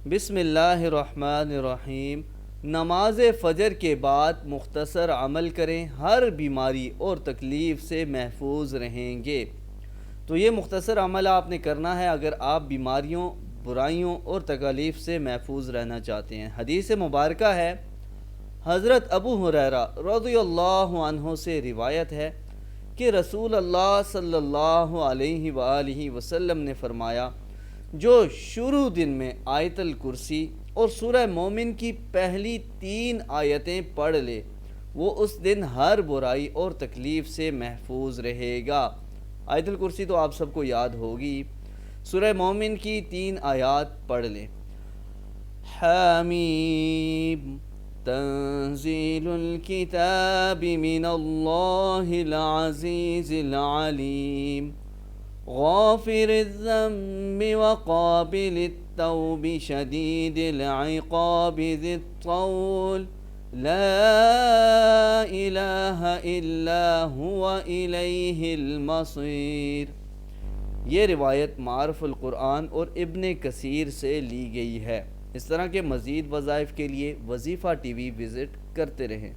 بسم اللہ الرحمن الرحیم۔ نماز فجر کے بعد مختصر عمل کریں، ہر بیماری اور تکلیف سے محفوظ رہیں گے۔ تو یہ مختصر عمل آپ نے کرنا ہے اگر آپ بیماریوں، برائیوں اور تکالیف سے محفوظ رہنا چاہتے ہیں۔ حدیث مبارکہ ہے، حضرت ابو ہریرہ رضی اللہ عنہ سے روایت ہے کہ رسول اللہ صلی اللہ علیہ وآلہ وسلم نے فرمایا، جو شروع دن میں آیت الکرسی اور سورہ مومن کی پہلی 3 آیتیں پڑھ لے، وہ اس دن ہر برائی اور تکلیف سے محفوظ رہے گا۔ آیت الکرسی تو آپ سب کو یاد ہوگی۔ سورہ مومن کی 3 آیات پڑھ لیں۔ حامیم تنزیل الکتاب من اللہ العزیز العلیم غافر الذنب وقابل التوب شدید العقاب ذی الطول لا الہ الا هو الیہ المصیر۔ یہ روایت معارف القرآن اور ابن کثیر سے لی گئی ہے۔ اس طرح کے مزید وظائف کے لیے وظیفہ ٹی وی وزٹ کرتے رہیں۔